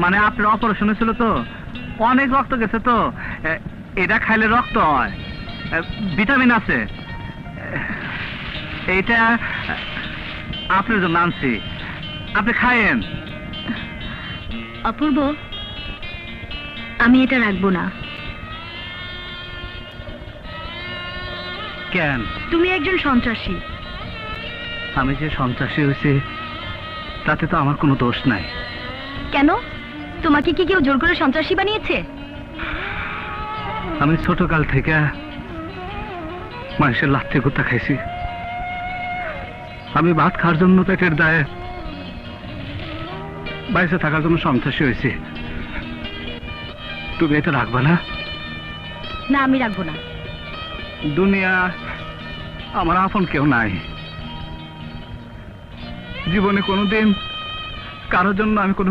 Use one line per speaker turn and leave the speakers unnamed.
মানে আপনার অপারেশন হয়েছিল তো, অনেক রক্ত গেছে তো, এটা খাইলে রক্ত হয়, ভিটামিন আছে। এইটা আপনার জন্য আনছি, আপনি খায়েন।
অপূর্ব, আমি এটা রাখবো না।
কেন?
তুমি একজন সন্ত্রাসী।
আমি যে সন্ত্রাসী হয়েছি তাতে তো আমার কোনো দোষ নাই।
কেন? তোমাকে কি কেউ জোর করে সন্ত্রাসী বানিয়েছে?
আমি ছোটকাল থেকে মানুষের লাথি কুত্তা খাইছি। আমি ভাত খাওয়ার জন্য পেটের দায়ে বাইরে থাকার জন্য সন্ত্রাসী হয়েছি। তুমি এটা রাখবা না?
না, আমি রাখবো না।
দুনিয়া আমার আপন কেউ নাই। জীবনে কোনোদিন কারোর জন্য আমি কোনো